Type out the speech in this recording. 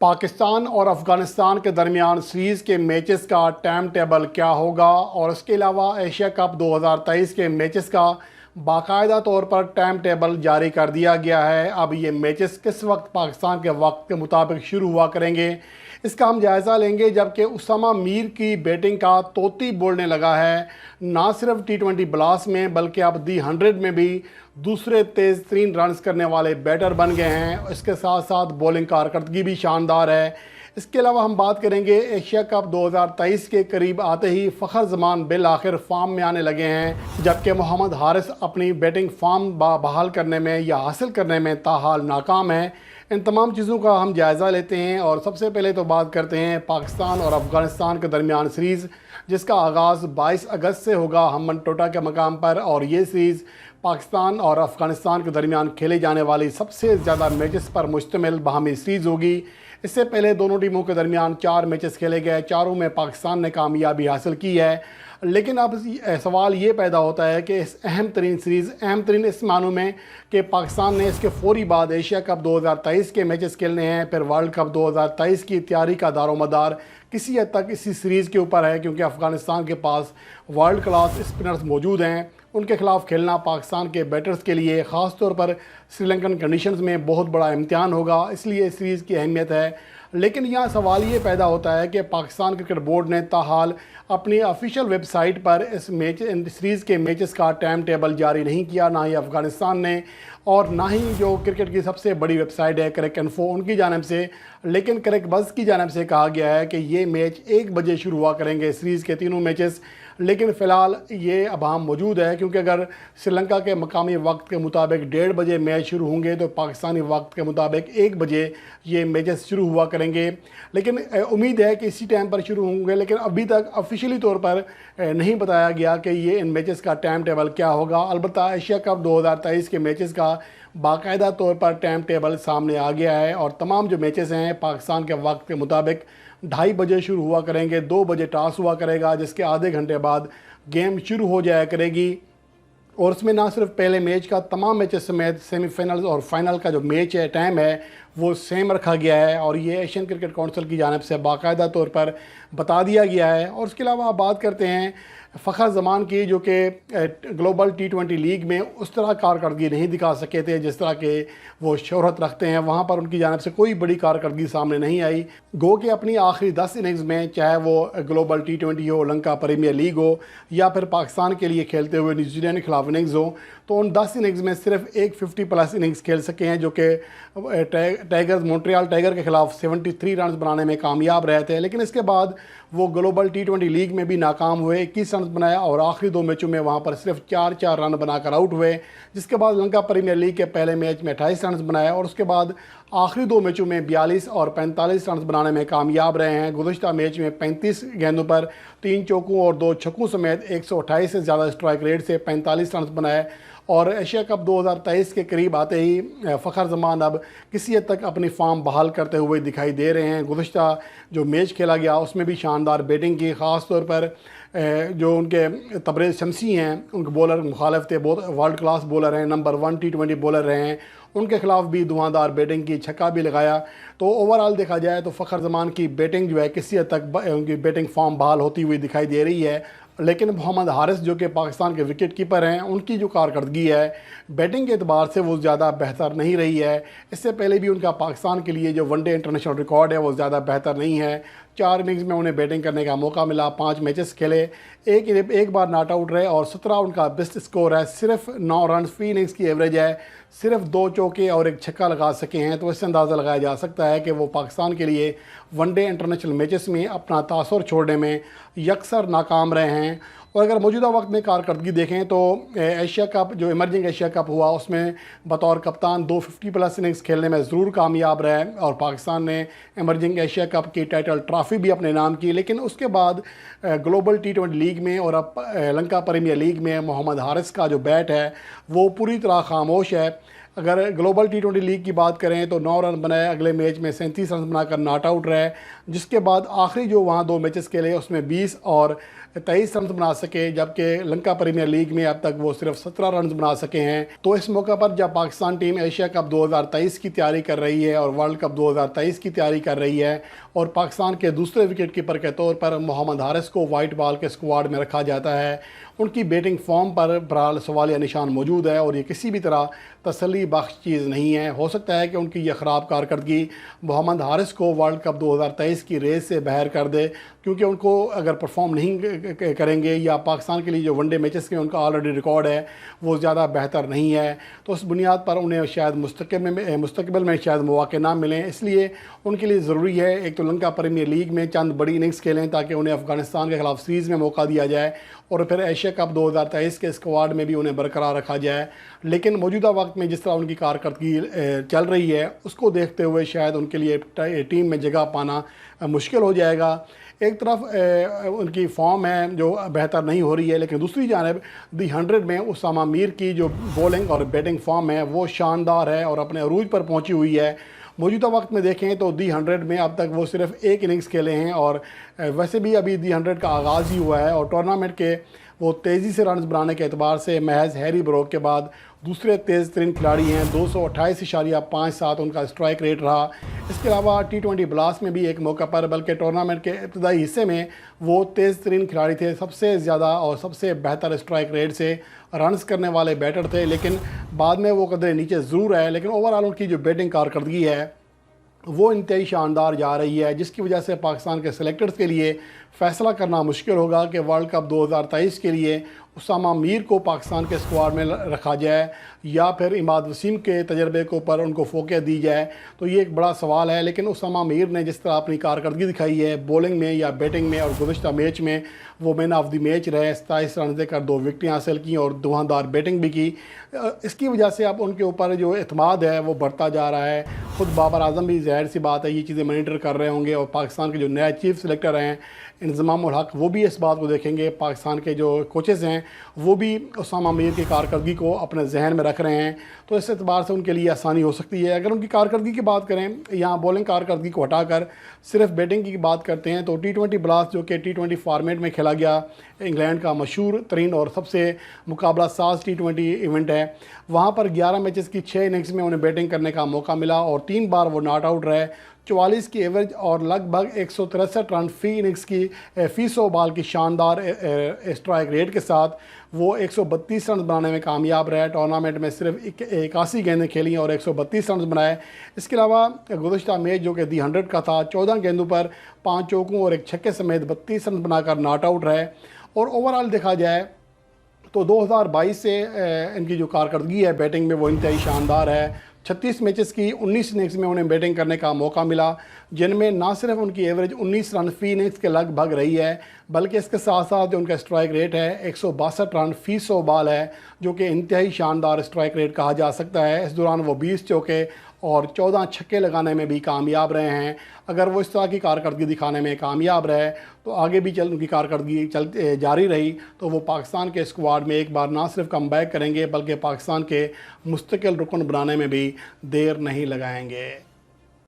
पाकिस्तान और अफ़गानिस्तान के दरमियान सीरीज़ के मैचेस का टाइम टेबल क्या होगा और इसके अलावा एशिया कप 2023 के मैचेस का बाकायदा तौर पर टाइम टेबल जारी कर दिया गया है। अब ये मैचेस किस वक्त पाकिस्तान के वक्त के मुताबिक शुरू हुआ करेंगे, इसका हम जायज़ा लेंगे। जबकि उसामा मीर की बैटिंग का तोती बोलने लगा है, ना सिर्फ T20 ब्लास्ट में बल्कि अब दी 100 में भी दूसरे तेज़ तरीन रन्स करने वाले बैटर बन गए हैं। इसके साथ साथ बॉलिंग कारकर्दगी भी शानदार है। इसके अलावा हम बात करेंगे एशिया कप 2023 के करीब आते ही फ़खर ज़मान बिल आखिर फॉर्म में आने लगे हैं, जबकि मोहम्मद हारिस अपनी बैटिंग फॉर्म बहाल करने में या हासिल करने में ताहाल नाकाम है। इन तमाम चीज़ों का हम जायज़ा लेते हैं और सबसे पहले तो बात करते हैं पाकिस्तान और अफ़गानिस्तान के दरमियान सीरीज़, जिसका आगाज़ 22 अगस्त से होगा हम्मन टोटा के मकाम पर। और ये सीरीज़ पाकिस्तान और अफ़गानिस्तान के दरमियान खेले जाने वाली सबसे ज़्यादा मैचेस पर मुश्तमिल बाहमी सीरीज़ होगी। इससे पहले दोनों टीमों के दरमियान 4 मैचेस खेले गए, चारों में पाकिस्तान ने कामयाबी हासिल की है। लेकिन अब सवाल ये पैदा होता है कि इस अहम तरीन सीरीज़ अहम तरीन इस मानों में कि पाकिस्तान ने इसके फ़ौरी बाद एशिया कप 2023 के मैचेस खेलने हैं, फिर वर्ल्ड कप 2023 की तैयारी का दारोमदार किसी हद तक इसी सीरीज़ के ऊपर है, क्योंकि अफ़गानिस्तान के पास वर्ल्ड क्लास स्पिनर्स मौजूद हैं। उनके ख़िलाफ़ खेलना पाकिस्तान के बैटर्स के लिए ख़ास तौर पर श्रीलंकन कंडीशंस में बहुत बड़ा इम्तिहान होगा, इसलिए इस सीरीज़ की अहमियत है। लेकिन यहाँ सवाल ये पैदा होता है कि पाकिस्तान क्रिकेट बोर्ड ने ताहाल अपनी ऑफिशियल वेबसाइट पर इस सीरीज़ के मैचेस का टाइम टेबल जारी नहीं किया, ना ही अफ़गानिस्तान ने और ना ही जो क्रिकेट की सबसे बड़ी वेबसाइट है क्रिक इन्फो उनकी जानिब से। लेकिन क्रिक बज़ की जानिब से कहा गया है कि ये मैच 1 बजे शुरू हुआ करेंगे, सीरीज़ के तीनों मैचेस। लेकिन फ़िलहाल ये अभाम मौजूद है, क्योंकि अगर श्रीलंका के मकामी वक्त के मुताबिक 1:30 बजे मैच शुरू होंगे तो पाकिस्तानी वक्त के मुताबिक 1 बजे ये मैचेस शुरू हुआ करेंगे। लेकिन उम्मीद है कि इसी टाइम पर शुरू होंगे, लेकिन अभी तक ऑफिशियली तौर पर नहीं बताया गया कि ये इन मैचेस का टाइम टेबल क्या होगा। अलबत्ता एशिया कप 2023 के मैचेस का बाकायदा तौर पर टाइम टेबल सामने आ गया है और तमाम जो मैचेस हैं पाकिस्तान के वक्त के मुताबिक 2:30 बजे शुरू हुआ करेंगे। 2 बजे टॉस हुआ करेगा, जिसके आधे घंटे बाद गेम शुरू हो जाया करेगी। और उसमें ना सिर्फ पहले मैच का तमाम मैचेस समेत सेमीफाइनल और फाइनल का जो मैच है टाइम है वो सेम रखा गया है और ये एशियन क्रिकेट काउंसिल की जानिब से बाकायदा तौर पर बता दिया गया है। और उसके अलावा आप बात करते हैं फ़खर ज़मान की, जो कि ग्लोबल T20 लीग में उस तरह कारकर्दगी नहीं दिखा सके थे जिस तरह के वो शोहरत रखते हैं। वहाँ पर उनकी जानिब से कोई बड़ी कारकर्दगी सामने नहीं आई। गो कि अपनी आखिरी 10 इनिंग्स में, चाहे वो ग्लोबल T20 हो, लंका प्रीमियर लीग हो या फिर पाकिस्तान के लिए खेलते हुए न्यूजीलैंड के खिलाफ इनिंग्स हो, तो उन 10 इनिंग्स में सिर्फ एक 50+ इनिंग्स खेल सके हैं, जो कि टाइगर्स मॉन्ट्रियल टाइगर के खिलाफ 73 रन बनाने में कामयाब रहे थे। लेकिन इसके बाद वो ग्लोबल T20 लीग में भी नाकाम हुए, 21 रन बनाया और आखिरी 2 मैचों में वहाँ पर सिर्फ 4-4 रन बनाकर आउट हुए। जिसके बाद लंका प्रीमियर लीग के पहले मैच में 28 रन बनाया और उसके बाद आखिरी 2 मैचों में 42 और 45 रन बनाने में कामयाब रहे हैं। गुज़श्ता मैच में 35 गेंदों पर 3 चौकों और 2 छक्कों समेत 128 से ज़्यादा स्ट्राइक रेट से 45 रन बनाए। और एशिया कप 2023 के करीब आते ही फ़खर ज़मान अब किसी हद तक अपनी फॉर्म बहाल करते हुए दिखाई दे रहे हैं। गुज़श्ता जो मैच खेला गया उसमें भी शानदार बैटिंग की, ख़ास तौर पर जो उनके तबरेज़ शमसी हैं, उनके बॉलर मुखालिफ थे, बहुत वर्ल्ड क्लास बॉलर हैं, नंबर 1 T20 बॉलर रहे हैं, उनके खिलाफ भी धुआंधार बैटिंग की, छक्का भी लगाया। तो ओवरऑल देखा जाए तो फ़खर ज़मान की बैटिंग जो है किसी हद तक उनकी बैटिंग फॉर्म बहाल होती हुई दिखाई दे रही है। लेकिन मोहम्मद हारिस जो कि पाकिस्तान के विकेट कीपर हैं, उनकी जो कारकर्दगी है बैटिंग के एतबार से वो ज़्यादा बेहतर नहीं रही है। इससे पहले भी उनका पाकिस्तान के लिए जो वनडे इंटरनेशनल रिकॉर्ड है वो ज़्यादा बेहतर नहीं है। 4 इनिंग्स में उन्हें बैटिंग करने का मौका मिला, 5 मैचेस खेले, एक बार नॉट आउट रहे और 17 उनका बेस्ट स्कोर है। सिर्फ 9 रन फी इनिंग्स की एवरेज है, सिर्फ 2 चौके और 1 छक्का लगा सके हैं। तो इससे अंदाज़ा लगाया जा सकता है कि वो पाकिस्तान के लिए वनडे इंटरनेशनल मैचेस में अपना तासुर छोड़ने में यकसर नाकाम रहे हैं। और अगर मौजूदा वक्त में कारकर्दगी देखें तो एशिया कप जो इमर्जिंग एशिया कप हुआ उसमें बतौर कप्तान 2 50+ इनिंग्स खेलने में ज़रूर कामयाब रहे और पाकिस्तान ने इमर्जिंग एशिया कप की टाइटल ट्रॉफ़ी भी अपने नाम की। लेकिन उसके बाद ग्लोबल T20 लीग में और अब लंका प्रीमियर लीग में मोहम्मद हारिस का जो बैट है वो पूरी तरह खामोश है। اگر گلوبل T20 لیگ کی بات کریں تو 9 رن بنائے، اگلے میچ میں 37 رن بنا کر ناٹ آؤٹ رہے، جس کے بعد آخری جو وہاں 2 میچز کھیلے اس میں 20 اور 23 رنز بنا سکے، جبکہ لنکا پریمیئر لیگ میں اب تک وہ صرف 17 رنز بنا سکے ہیں۔ تو اس موقع پر جب پاکستان ٹیم ایشیا کپ 2023 کی تیاری کر رہی ہے اور ورلڈ کپ 2023 کی تیاری کر رہی ہے، اور پاکستان کے دوسرے وکٹ کیپر کے طور پر محمد حارث کو وائٹ بال کے اسکواڈ میں رکھا جاتا ہے، ان کی بیٹنگ فارم پر بہرحال سوالیہ نشان موجود ہے، اور یہ کسی بھی طرح تسلی بخش چیز نہیں ہے۔ ہو سکتا ہے کہ ان کی یہ خراب کارکردگی محمد حارث کو ورلڈ کپ 2023 کی ریس سے باہر کر دے، کیونکہ ان کو اگر پرفارم نہیں کریں گے یا پاکستان کے لیے جو ون ڈے میچز کے ان کا آلریڈی ریکارڈ ہے وہ زیادہ بہتر نہیں ہے، تو اس بنیاد پر انہیں شاید مستقبل میں شاید مواقع نہ ملیں۔ اس لیے ان کے لیے ضروری ہے ایک تو لنکا پریمیئر لیگ میں چند بڑی اننگز کھیلیں تاکہ انہیں افغانستان کے خلاف سیریز میں موقع دیا جائے، اور پھر ایشیا کپ 2023 کے اسکواڈ میں بھی انہیں برقرار رکھا جائے۔ لیکن موجودہ وقت میں جس طرح ان کی کارکردگی چل رہی ہے اس کو دیکھتے ہوئے شاید ان کے لیے ٹیم میں جگہ پانا مشکل ہو جائے گا۔ ایک طرف ان کی فارم ہے جو بہتر نہیں ہو رہی ہے، لیکن دوسری جانب دی 100 میں اسامہ میر کی جو بولنگ اور بیٹنگ فارم ہے وہ شاندار ہے اور اپنے عروج پر پہنچی ہوئی ہے۔ موجودہ وقت میں دیکھیں تو دی 100 میں اب تک وہ صرف ایک اننگز کھیلے ہیں، اور ویسے بھی ابھی دی 100 کا آغاز ہی ہوا ہے، اور ٹورنامنٹ کے وہ تیزی سے رنز بنانے کے اعتبار سے محض ہیری بروک کے بعد دوسرے تیز ترین کھلاڑی ہیں۔ 228.57 ان کا اسٹرائک ریٹ رہا۔ اس کے علاوہ T20 بلاسٹ میں بھی ایک موقع پر بلکہ ٹورنامنٹ کے ابتدائی حصے میں وہ تیز ترین کھلاڑی تھے، سب سے زیادہ اور سب سے بہتر اسٹرائک ریٹ سے رنز کرنے والے بیٹر تھے، لیکن بعد میں وہ قدرے نیچے ضرور ہے، لیکن اوورآل ان کی جو بیٹنگ کارکردگی ہے وہ انتہائی شاندار جا رہی ہے، جس کی وجہ سے پاکستان کے سلیکٹرز کے لیے فیصلہ کرنا مشکل ہوگا کہ ورلڈ کپ 2023 کے لیے اسامہ میر کو پاکستان کے اسکواڈ میں رکھا جائے یا پھر اماد وسیم کے تجربے کے اوپر ان کو فوقیت دی جائے۔ تو یہ ایک بڑا سوال ہے، لیکن اسامہ میر نے جس طرح اپنی کارکردگی دکھائی ہے بولنگ میں یا بیٹنگ میں، اور گزشتہ میچ میں وہ مین آف دی میچ رہے، 27 رن دے کر 2 وکٹیں حاصل کیں اور دھواں بیٹنگ بھی کی، اس کی وجہ سے اب ان کے اوپر جو اعتماد ہے وہ بڑھتا جا رہا ہے۔ خود بابر اعظم بھی ظاہر سی بات ہے یہ چیزیں مانیٹر کر رہے ہوں گے، اور پاکستان کے جو نئے چیف سلیکٹر ہیں انضمام الحق وہ بھی اس بات کو دیکھیں گے، پاکستان کے جو کوچز ہیں وہ بھی اسامہ میر کی کارکردگی کو اپنے ذہن میں رکھ رہے ہیں، تو اس اعتبار سے ان کے لیے آسانی ہو سکتی ہے۔ اگر ان کی کارکردگی کی بات کریں، یہاں بولنگ کارکردگی کو ہٹا کر صرف بیٹنگ کی بات کرتے ہیں، تو T20 بلاسٹ جو کہ T20 فارمیٹ میں کھیلا گیا، انگلینڈ کا مشہور ترین اور سب سے مقابلہ ساز T20 ایونٹ ہے، وہاں پر 11 میچز کی 6 اننگز میں انہیں بیٹنگ کرنے کا موقع ملا اور 3 بار وہ ناٹ آؤٹ رہے۔ 44 کی ایوریج اور لگ بھگ 163 رن فی اننگز کی فی 100 بال کی شاندار اسٹرائک ریٹ کے ساتھ وہ 132 رنز بنانے میں کامیاب رہے۔ ٹورنامنٹ میں صرف 81 گیندیں کھیلیں اور 132 رنز بنائے۔ اس کے علاوہ گزشتہ میچ جو کہ دی 100 کا تھا، 14 گیندوں پر 5 چوکوں اور 1 چھکے سمیت 32 رنز بنا کر ناٹ آؤٹ رہے۔ اور اوورآل دیکھا جائے تو 2022 سے ان کی جو کارکردگی ہے بیٹنگ میں وہ انتہائی شاندار ہے۔ 36 میچز کی 19 اننگز میں انہیں بیٹنگ کرنے کا موقع ملا، جن میں نہ صرف ان کی ایوریج 19 رن فی اننگز کے لگ بھگ رہی ہے، بلکہ اس کے ساتھ ساتھ جو ان کا اسٹرائک ریٹ ہے 162 رن فی 100 بال ہے، جو کہ انتہائی شاندار اسٹرائک ریٹ کہا جا سکتا ہے۔ اس دوران وہ 20 چوکے اور 14 چھکے لگانے میں بھی کامیاب رہے ہیں۔ اگر وہ اس طرح کی کارکردگی دکھانے میں کامیاب رہے تو آگے بھی ان کی کارکردگی جاری رہی تو وہ پاکستان کے اسکواڈ میں ایک بار نہ صرف کم بیک کریں گے بلکہ پاکستان کے مستقل رکن بنانے میں بھی دیر نہیں لگائیں گے۔